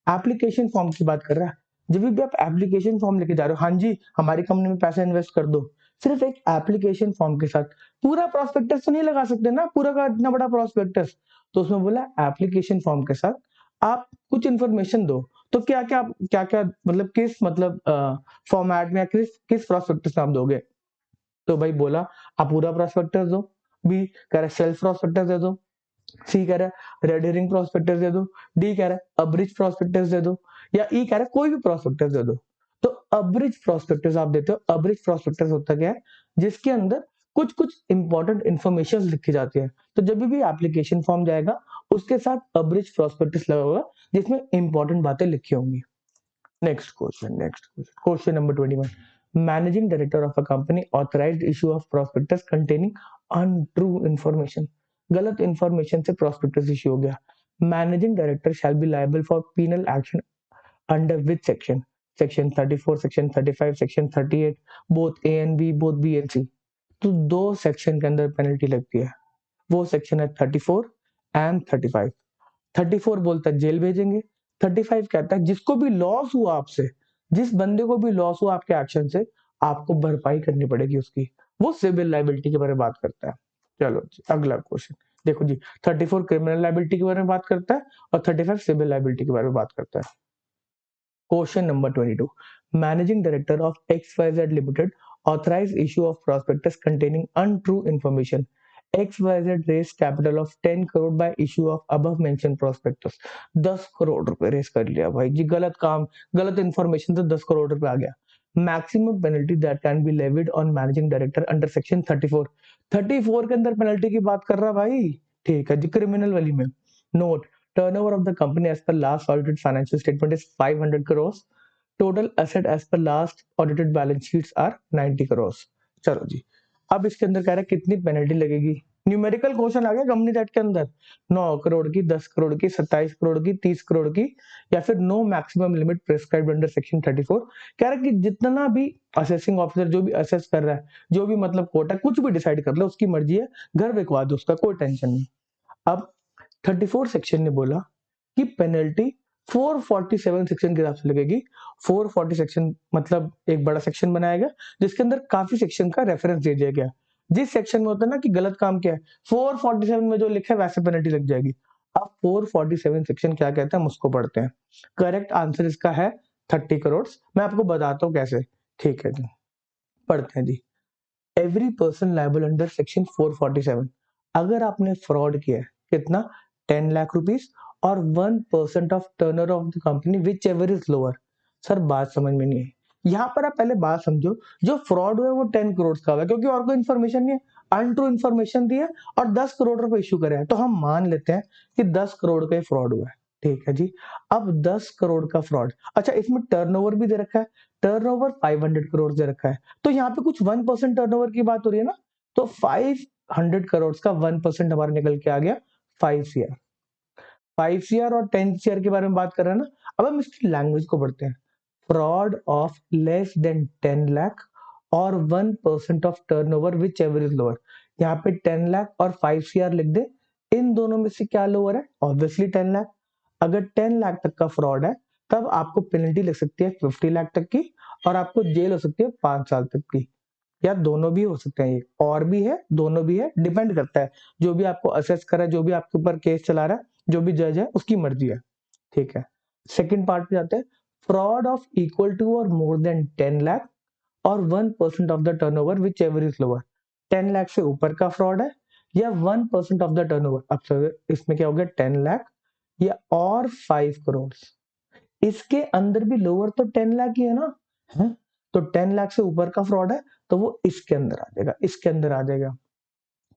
application form की बात कर रहा है, जब भी आप एप्लीकेशन फॉर्म लेके जा रहे हो, हाँ जी हमारी कंपनी में पैसा इन्वेस्ट कर दो, सिर्फ एक एप्लीकेशन फॉर्म के साथ पूरा प्रोस्पेक्टस तो नहीं लगा सकते ना, पूरा का इतना बड़ा प्रोस्पेक्टस। तो उसमें बोला एप्लीकेशन फॉर्म के साथ आप कुछ इंफॉर्मेशन दो, तो क्या क्या क्या क्या मतलब किस मतलब फॉर्मेट में या किस किस प्रोस्पेक्टस में आप दोगे? तो भाई बोला आप पूरा प्रोस्पेक्टस दो, बी कह रहा सेल्फ प्रोस्पेक्टस दे दो, सी कह रहा है रेड हेरिंग प्रोस्पेक्टस दे दो, डी कह रहा है अब्रिज प्रोस्पेक्टस दे दो, या ई कह रहा है कोई भी प्रोस्पेक्टस दे दो। तो अब्रिज प्रोस्पेक्टस आप देते हो। अब्रिज प्रोस्पेक्टस होता क्या है? जिसके अंदर कुछ कुछ इंपॉर्टेंट इंफॉर्मेशन लिखी जाती है। तो जब भी एप्लीकेशन फॉर्म जाएगा उसके साथ अब्रिज प्रोस्पेक्टस लगा होगा जिसमें इंपॉर्टेंट बातें लिखी होंगी। Next question. Question number 21. Managing director of a company authorized issue of prospectus containing untrue information. गलत इंफॉर्मेशन से prospectus issue हो गया. Managing director shall be liable for penal action under which section? Section 34, Section 35, Section 38, both A and B, both B and C. तो दो section के अंदर penalty लगती है, वो सेक्शन है 34 एंड 35। 34 बोलता है जेल भेजेंगे, 35 कहता है जिसको भी लॉस हुआ आपसे, जिस बंदे को भी लॉस हुआ आपके एक्शन से, आपको भरपाई करनी पड़ेगी उसकी, वो सिविल लाइबिलिटी के बारे में बात करता है। चलो जी अगला क्वेश्चन देखो जी, 34 क्रिमिनल लाइबिलिटी के बारे में बात करता है और 35 सिविल लाइबिलिटी के बारे में बात करता है। Question number 22. Managing director of XYZ limited authorized issue of prospectus containing untrue information. XYZ raised capital of 10 crore by issue of above mentioned prospectus. 10 crore रुपए रेस कर लिया भाई जी, गलत काम, गलत इंफॉर्मेशन से 10 करोड़ रुपए आ गया। Maximum penalty that can be levied on managing director under section 34। 34 के अंदर पेनल्टी की बात कर रहा भाई, ठीक है जी, क्रिमिनल वाली में। Note, turnover of the company as per last audited financial statement is 500 crores. Total asset as per last audited balance sheets are 90 crores. चलो जी, अब इसके अंदर कह रहा है कितनी पेनल्टी लगेगी। न्यूमेरिकल क्वेश्चन आ गया कंपनी एक्ट के अंदर, 9 करोड़ की, 10 करोड़ की, 27 करोड़ की, 30 करोड़ की, या फिर no maximum limit prescribed under section 34। कह रहा है कि जितना भी असेसिंग ऑफिसर जो भी असेस कर रहा है, जो भी मतलब कोर्ट है कुछ भी डिसाइड कर लो, उसकी मर्जी है, घर बिकवा दो, उसका कोई टेंशन नहीं। अब 34 सेक्शन ने बोला कि पेनल्टी 447 सेक्शन के हिसाब से लगेगी। 440 सेक्शन मतलब एक बड़ा सेक्शन बनाया गया जिसके अंदर काफी सेक्शन का रेफरेंस दे दिया गया। जिस सेक्शन में होता है ना कि गलत काम किया है, 447 में जो लिखा है वैसे पेनल्टी लग जाएगी। अब 447 सेक्शन क्या कहता है हम उसको पढ़ते हैं। करेक्ट आंसर इसका है 30 करोड़। मैं आपको बताता हूँ कैसे, ठीक है जी, पढ़ते हैं जी। Every person liable under section 447, अगर आपने फ्रॉड किया है कितना 10 लाख रुपीस और 1% of turnover of the company which ever is lower. Sir बात समझ में नहीं है, यहाँ पर आप पहले बात समझो, जो फ्रॉड हुआ है वो 10 करोड़ का हुआ है क्योंकि और कोई इन्फॉर्मेशन नहीं है, अनट्रू इन्फॉर्मेशन दी है और 10 करोड़ रुपए इशू करे हैं, तो हम मान लेते हैं कि 10 करोड़ का फ्रॉड हुआ है, ठीक है जी। अब 10 करोड़ का फ्रॉड, अच्छा इसमें टर्नओवर भी दे रखा है, टर्नओवर 500 करोड़ दे रखा है, तो यहाँ पे कुछ 1% टर्नओवर की बात हो रही है ना, तो 500 करोड़ का 1% हमारा निकल के आ गया 5 सीआर। 5 सीआर और 10 सीआर के बारे में बात कर रहे हैं ना। अब हम इसकी लैंग्वेज को पढ़ते हैं। Fraud of less than 10 lakh और 1% of turnover which ever is lower. यहाँ पे 10 लाख और 5 सीआर लिख दे, इन दोनों में से क्या लोअर है? ऑब्वियसली 10 लाख। अगर 10 लाख तक का फ्रॉड है तब आपको पेनल्टी लग सकती है 50 लाख तक की और आपको जेल हो सकती है 5 साल तक की, या दोनों भी हो सकते हैं, ये और भी है दोनों भी है, डिपेंड करता है जो भी आपको असेस कर रहा है, जो भी आपके ऊपर केस चला रहा है, जो भी जज है उसकी मर्जी है, ठीक है। सेकंड पार्ट पे जाते हैं। फ्रॉड ऑफ इक्वल टू और मोर देन 10 लाख और 1% of the turnover which ever is lower. 10 lakh से ऊपर का फ्रॉड है या 1% ऑफ द टर्नओवर। अब सर इसमें क्या हो गया, 10 लाख या और 5 करोड़, इसके अंदर भी लोअर तो 10 लाख ही है ना, है? तो 10 लाख से ऊपर का फ्रॉड है तो वो इसके अंदर आ जाएगा, इसके अंदर आ जाएगा,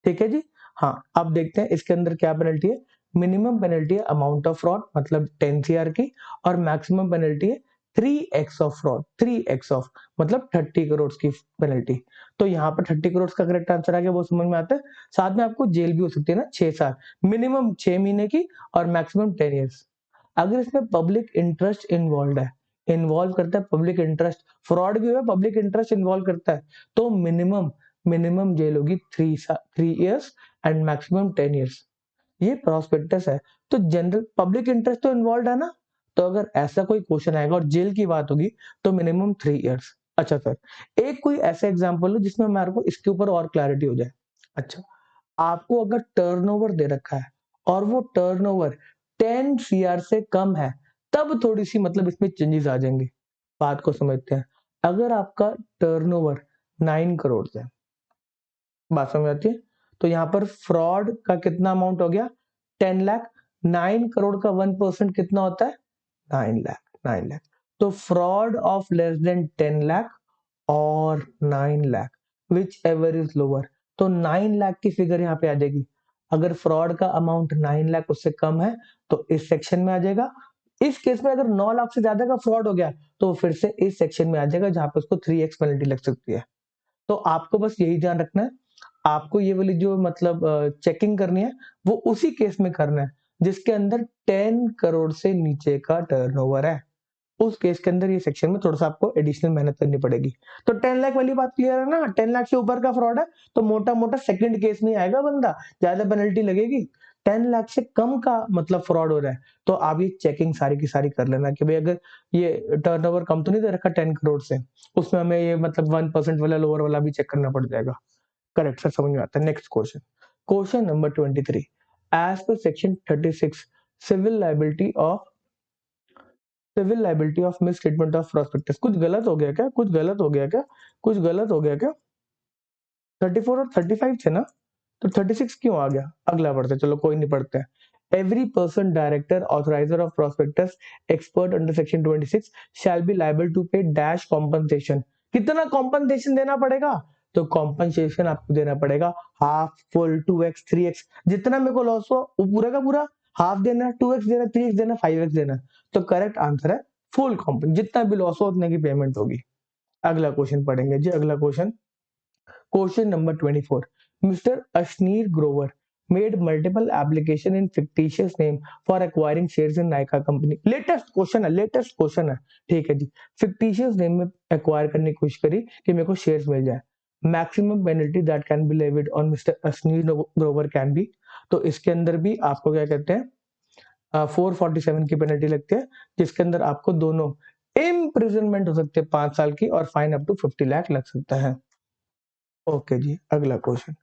ठीक है जी। हाँ अब देखते हैं इसके अंदर क्या पेनल्टी है। मिनिमम पेनल्टी है अमाउंट ऑफ फ्रॉड मतलब 10 सीआर की, और मैक्सिमम पेनल्टी है 3x of fraud, 3x of मतलब 30 करोड़ की पेनल्टी। तो यहाँ पर 30 करोड़ का करेक्ट आंसर आ गया, वो समझ में आता है। साथ में आपको जेल भी हो सकती है ना 6 साल, मिनिमम 6 महीने की और मैक्सिमम 10 ईयर्स। अगर इसमें पब्लिक इंटरेस्ट इन्वॉल्व है, इन्वॉल्व करता है पब्लिक इंटरेस्ट, फ्रॉड भी हुआ पब्लिक इंटरेस्ट इन्वॉल्व करता है, तो मिनिमम मिनिमम जेल होगी 3 इयर्स एंड मैक्सिमम 10 इयर्स। ये प्रोस्पेक्टस है, तो जनरल पब्लिक इंटरेस्ट तो इन्वॉल्व है ना, तो अगर ऐसा कोई क्वेश्चन आएगा और जेल की बात होगी तो मिनिमम 3 इयर्स। अच्छा सर एक कोई ऐसा एग्जांपल हो जिसमें हमारे को इसके ऊपर और क्लैरिटी हो जाए। अच्छा आपको अगर टर्नओवर दे रखा है और वो टर्नओवर 10 सीआर से कम है, तब थोड़ी सी मतलब इसमें चेंजेस आ जाएंगे। बात को समझते हैं। अगर आपका टर्नओवर 9 करोड़ है, बात समझ आती है, तो यहाँ पर फ्रॉड का कितना अमाउंट हो गया, 10 लाख। 9 करोड़ का 1% कितना होता है, 9 लाख। 9 लाख। तो fraud of less than 10 lakh और 9 lakh, which ever is lower, तो 9 लाख की फिगर यहाँ पे आ जाएगी। अगर फ्रॉड का अमाउंट 9 लाख उससे कम है तो इस सेक्शन में आ जाएगा। इस केस में अगर 9 लाख से ज्यादा का फ्रॉड हो गया तो फिर से इस सेक्शन में आ जाएगा, जहां पे उसको 3x पेनल्टी लग सकती है। तो आपको बस यही ध्यान रखना है, आपको ये वाली जो मतलब चेकिंग करनी है वो उसी केस में करना है जिसके अंदर 10 करोड़ से नीचे का टर्नओवर है। उस केस के अंदर ये सेक्शन में थोड़ा सा आपको एडिशनल मेहनत करनी पड़ेगी। तो 10 लाख वाली बात क्लियर है ना, 10 लाख से ऊपर का फ्रॉड है तो मोटा मोटा सेकंड केस में आएगा बंदा, ज्यादा पेनल्टी लगेगी। 10 लाख से कम का मतलब फ्रॉड हो रहा है तो आप ये चेकिंग सारी की सारी कर लेना कि भाई अगर ये टर्नओवर कम तो नहीं दे रखा 10 करोड़ से, उसमें हमें ये मतलब 1% वाला लोअर वाला भी चेक करना पड़ जाएगा। करेक्ट सर, समझ में आता है। Next question, question number 23, as per section 36 civil liability of mis treatment of prospectus, कुछ गलत हो गया क्या, कुछ गलत हो गया क्या, कुछ गलत हो गया क्या, 34 और 35 थे ना, तो 36 क्यों आ गया, अगला पढ़ते, चलो कोई नहीं पढ़ते हैं। Every person director authoriser of prospectus expert under section 26 shall be liable to pay dash compensation, कितना कॉम्पनसेशन देना पड़ेगा, तो कॉम्पनसेशन आपको देना पड़ेगा हाफ, फुल, 2x 3x, जितना मेरे को लॉस हो वो पूरा का पूरा हाफ देना, 2x देना, 3x देना, 5x देना। तो करेक्ट आंसर है फुल कॉम्पन, जितना भी लॉस हो उतने की पेमेंट होगी। अगला क्वेश्चन पढ़ेंगे जी, अगला question, question number 24, mister Ashneer Grover made multiple application in fictitious name for acquiring shares in Nykaa company, latest question है, लेटेस्ट क्वेश्चन है, ठीक है जी। फिक्टिशियस नेम में एक्वायर करने की कोशिश करी कि मेरे को शेयर्स मिल जाए, maximum penalty that can be levied on mister Ashneer Grover can be, तो इसके अंदर भी आपको क्या कहते हैं 447 की पेनल्टी लगती है, जिसके अंदर आपको दोनों इम्प्रिजनमेंट हो सकते हैं 5 साल की और फाइन अप टू 50 लाख लग सकता है। ओके जी, अगला question,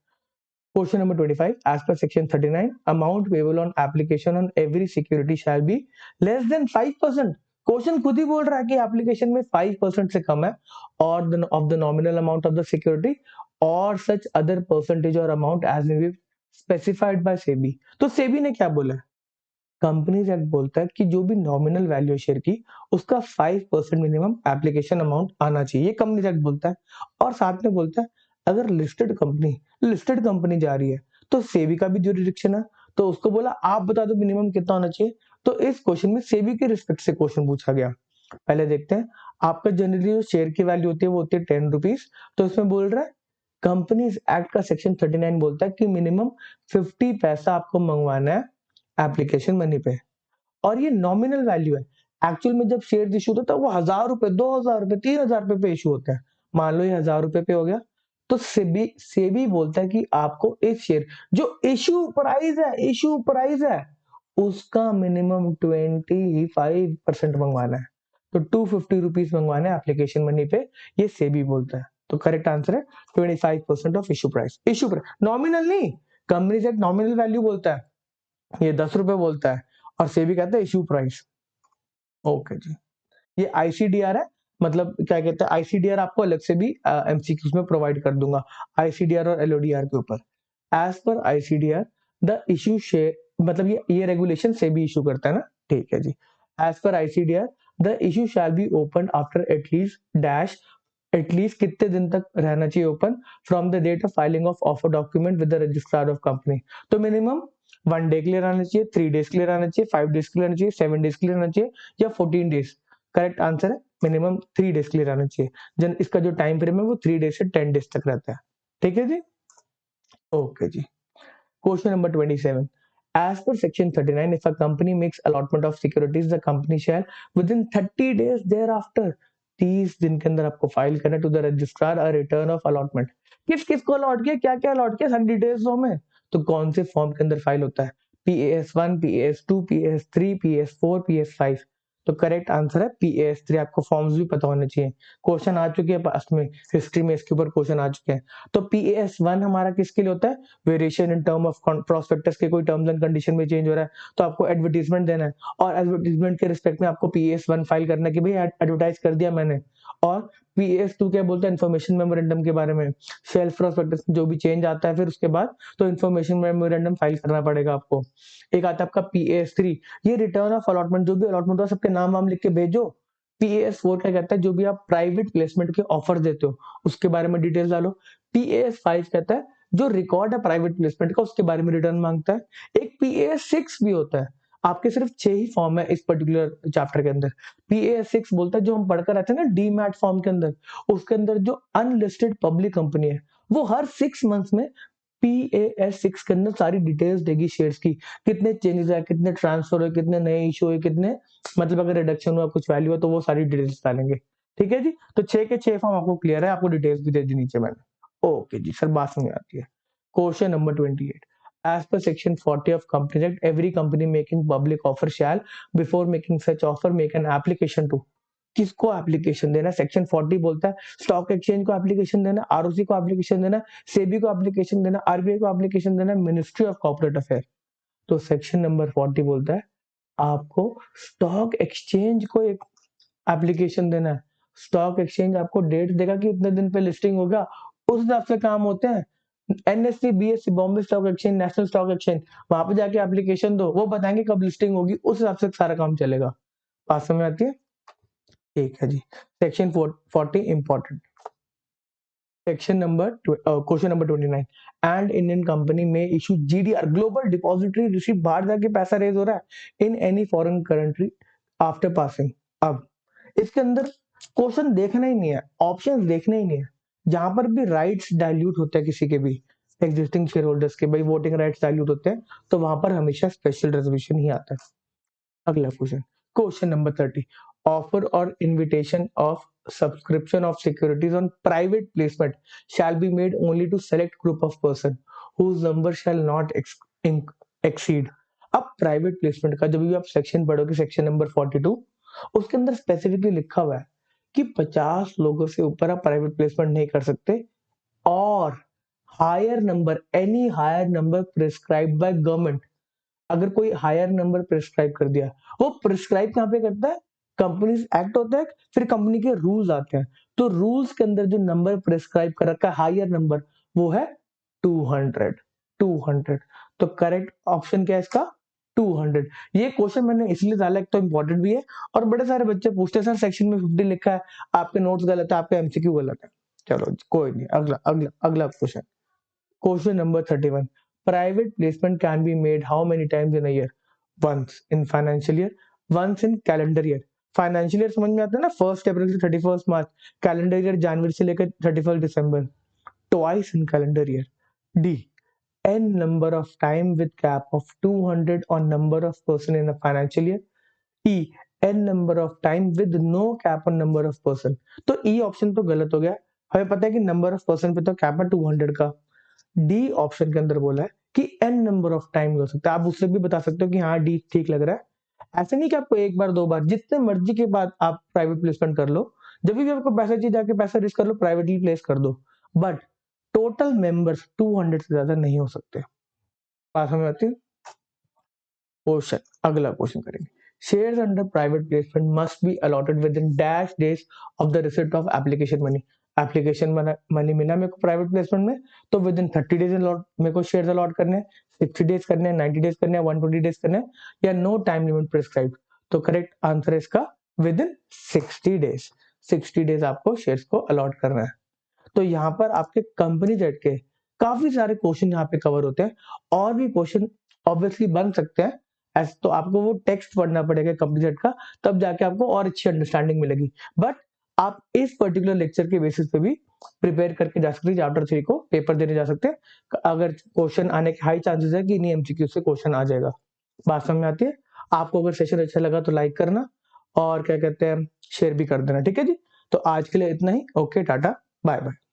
question number 25, as per section 39 amount payable on application on every security shall be less than 5%, question खुद ही बोल रहा है कि एप्लीकेशन में 5% से कम है और of the nominal amount of the security और सच अदर परसेंटेज और amount as may be specified by SEBI. तो सेबी ने क्या बोला है, कंपनीज एक्ट बोलता है कि जो भी नॉमिनल वैल्यू शेयर की उसका 5% मिनिमम एप्लीकेशन अमाउंट आना चाहिए, ये कंपनीज एक्ट बोलता है। और साथ में बोलता है अगर लिस्टेड कंपनी जा रही है तो सेबी का भी जुरिडिक्शन है, तो उसको बोला आप बता दो मिनिमम कितना होना चाहिए। तो इस क्वेश्चन में सेबी के रिस्पेक्ट से क्वेश्चन पूछा गया। पहले देखते हैं, आपका जनरली जो शेयर की वैल्यू होती है वो होती है 10 रुपीज, तो इसमें बोल रहा है कंपनीज एक्ट का सेक्शन 39 बोलता है कि मिनिमम 50 पैसा आपको मंगवाना है एप्लीकेशन मनी पे, और ये नॉमिनल वैल्यू है। एक्चुअल में जब शेयर इशू होता है वो 1,000 रुपए, 2,000 रुपए, 3,000 रुपए पे इशू होता है। मान लो ये 1,000 रुपए पे हो गया, तो सेबी बोलता है कि आपको इस शेयर जो इशू प्राइस है उसका मिनिमम 25% मंगवाना है, तो 250 रुपीज मंगवाना है एप्लीकेशन मनी पे, ये सेबी बोलता है। तो करेक्ट आंसर है 25% ऑफ इशू प्राइस नॉमिनल नहीं, कंपनी से नॉमिनल वैल्यू बोलता है, ये 10 रुपए बोलता है, और सेबी कहता है इशू प्राइस। ओके जी, ये आईसीडीआर है, मतलब क्या कहते हैं आईसीडीआर आपको अलग से भी एमसीक्यूज में प्रोवाइड कर दूंगा, आईसीडीआर और एलओडीआर के ऊपर। As per ICDR the issue share, मतलब ये रेगुलेशन से भी इशू करता है ना, ठीक है जी। As per ICDR the issue shall be open after at least dash, at least कितने दिन तक रहना चाहिए open, from the date of filing of offer document with the registrar of company, तो मिनिमम 1 डे के लिए रहना चाहिए, 3 डेज के लिए रहना चाहिए, 5 डेज के लिए रहना चाहिए, 7 डेज के लिए रहना चाहिए, या 14 डेज। करेक्ट आंसर है मिनिमम 3 डेज के लिए रहना चाहिए, जन इसका जो टाइम फ्रेम है वो 3 डेज से 10 डेज तक रहता है, ठीक है जी। ओके जी, question number 27, as per section 39 if a company makes allotment of securities the company shall within 30 days thereafter, 30 दिन के अंदर आपको फाइल करना to the registrar a return of allotment, किस किस को अलॉट किया, क्या क्या अलॉट किया 30 डेज में, तो कौन से फॉर्म के अंदर फाइल होता है, PAS1, PAS2, PAS3, PS4, PS5, तो करेक्ट आंसर है PAS3। आपको फॉर्म्स भी पता होने चाहिए, क्वेश्चन आ चुके हैं पास्ट में, हिस्ट्री में इसके ऊपर क्वेश्चन आ चुके हैं। तो PAS1 हमारा किसके लिए होता है? Variation in term of prospectus के कोई टर्म्स एंड कंडीशन में चेंज हो रहा है तो आपको एडवर्टीजमेंट देना है, और एडवर्टीजमेंट के रिस्पेक्ट में आपको PAS1 फाइल करना है कि भाई एडवर्टाइज कर दिया मैंने। और PAS2 क्या बोलता है? इन्फॉर्मेशन मेमोरेंडम के बारे में, शेल्फ प्रोस्पेक्टस में जो भी चेंज आता है फिर उसके बाद तो इन्फॉर्मेशन मेमोरेंडम फाइल करना पड़ेगा आपको। एक आता है आपका PAS3, ये रिटर्न ऑफ अलॉटमेंट, जो भी अलॉटमेंट हो सबके नाम वाम लिख के भेजो। PAS4 क्या कहता है? जो भी आप प्राइवेट प्लेसमेंट के ऑफर देते हो उसके बारे में डिटेल्स डालो। PAS5 कहता है जो रिकॉर्ड है प्राइवेट प्लेसमेंट का उसके बारे में रिटर्न मांगता है। एक PAS6 भी होता है, आपके सिर्फ 6 ही फॉर्म है इस पर्टिकुलर चैप्टर के अंदर। PAS6 बोलता है जो हम पढ़कर आते हैं ना डीमैट फॉर्म के अंदर, उसके अंदर जो अनलिस्टेड पब्लिक कंपनी है वो हर 6 मंथ्स में PAS6 के अंदर सारी डिटेल्स देगी शेयर्स की, कितने चेंजेस आए, कितने ट्रांसफर हुए, कितने नए इशू हुए, कितने मतलब अगर रिडक्शन हुआ, कुछ वैल्यू है तो वो सारी डिटेल्स डालेंगे। ठीक है जी, तो 6 के 6 फॉर्म आपको क्लियर है, आपको डिटेल्स भी दे दी नीचे मैंने। ओके जी सर, बात समझ आती है। Question number 28, as per section 40 of Companies Act, every company making public offer shall, before making such offer, make an application to, किसको एप्लीकेशन देना? सेक्शन 40 बोलता है स्टॉक एक्सचेंज को एप्लीकेशन देना, ROC को एप्लीकेशन देना, सेबी को एप्लीकेशन देना, RBI को एप्लीकेशन देना, मिनिस्ट्री ऑफ कॉर्पोरेट अफेयर। तो सेक्शन नंबर 40 बोलता है आपको स्टॉक एक्सचेंज को एक एप्लीकेशन देना है। स्टॉक एक्सचेंज आपको डेट देगा कि इतने दिन पे लिस्टिंग होगा, उस हिसाब से काम होते हैं। NSE, BSE, Bombay stock exchange, national stock exchange, वहां पे जाके एप्लीकेशन दो, वो बताएंगे कब लिस्टिंग होगी, उस हिसाब से सारा काम चलेगा। बात समझ आती है? ठीक है जी। Section 40 important. Section number question number 29, and Indian company में issue GDR, global depository receive, बाहर जाके पैसा रेज हो रहा है in any foreign country after passing. अब इसके अंदर क्वेश्चन देखना ही नहीं है, ऑप्शंस देखने ही नहीं है, जहां पर भी राइट्स डाइल्यूट होते हैं किसी के भी एग्जिस्टिंग शेयर होल्डर्स के, भाई वोटिंग राइट्स डाइल्यूट होते हैं तो वहां पर हमेशा स्पेशल रेजोल्यूशन ही आता है। अगला क्वेश्चन, क्वेश्चन नंबर 30, ऑफर और invitation of subscription of securities on private placement shall be made only to select group of person whose number shall not exceed. अब प्राइवेट प्लेसमेंट का जब भी आप सेक्शन पढ़ोगे, सेक्शन नंबर 42, उसके अंदर specifically लिखा हुआ है कि 50 लोगों से ऊपर आप प्राइवेट प्लेसमेंट नहीं कर सकते, और higher number, any higher number prescribe by government, अगर कोई हायर नंबर प्रिस्क्राइब कर दिया, वो प्रिस्क्राइब कहां पे करता है? कंपनीज एक्ट होता है, फिर कंपनी के रूल्स आते हैं, तो रूल्स के अंदर जो नंबर प्रिस्क्राइब कर रखा है हायर नंबर, वो है 200। 200, तो करेक्ट ऑप्शन क्या है इसका? 200। ये क्वेश्चन मैंने इसलिए डाला, एक तो इंपॉर्टेंट भी है और बड़े सारे बच्चे पूछते हैं सर सेक्शन में 50 लिखा है, आपके नोट्स गलत है, आपका MCQ गलत है। चलो कोई नहीं, अगला अगला अगला question, question number 31, private placement can be made how many times in a year? Once in financial year, once in calendar year। Financial year समझ में आता है ना, 1 अप्रैल से 31 मार्च, कैलेंडर ईयर जनवरी से लेकर 31 दिसंबर, twice in calendar year. D, n number of time with cap of 200 on number of person in a financial year। E, n number of time with no cap on number of person। तो E option तो गलत हो गया, हमें पता है कि number of person पे तो कैप है 200 का। डी ऑप्शन के अंदर बोला है कि n नंबर ऑफ टाइम हो सकता है, आप उससे भी बता सकते हो कि हाँ डी ठीक लग रहा है। ऐसे नहीं कि आपको एक बार दो बार, जितने मर्जी के बाद आप प्राइवेट प्लेसमेंट कर लो, जब भी आपको पैसा चाहिए जाके पैसा रिस्क कर लो, प्राइवेटली प्लेस कर दो, बट टोटल मेंबर्स 200 से ज्यादा नहीं हो सकते। बात समझ आती है? क्वेश्चन, अगला क्वेश्चन करेंगे, shares under private placement must be allotted with in dash days of the receipt of application money. Application money मिला मेरे को प्राइवेट प्लेसमेंट में, तो विद इन 30 डेज मेरे को शेयर्स अलॉट करने हैं, 60 डेज करने हैं, 90 डेज करने हैं, 120 डेज करने हैं, या नो टाइम लिमिट प्रिस्क्राइब। तो करेक्ट आंसर है इसका विद इन 60 डेज। 60 डेज आपको शेयर्स को अलॉट करना है। तो यहाँ पर आपके कंपनी जेट के काफी सारे क्वेश्चन यहाँ पे कवर होते हैं, और भी क्वेश्चन ऑब्वियसली बन सकते हैं, ऐसे तो आपको वो टेक्स्ट पढ़ना पड़ेगा कंपनी जेट का, तब जाके आपको और अच्छी अंडरस्टैंडिंग मिलेगी। बट आप इस पर्टिकुलर लेक्चर के बेसिस पे भी प्रिपेयर करके जा सकते हैं, चैप्टर 3 को पेपर देने जा सकते हैं, अगर क्वेश्चन आने के हाई चांसेस है कि नहीं MCQ से क्वेश्चन आ जाएगा। बात समझ में आती है? आपको अगर सेशन अच्छा लगा तो लाइक करना, और क्या कहते हैं शेयर भी कर देना। ठीक है जी, तो आज के लिए इतना ही। Okay, tata, bye bye.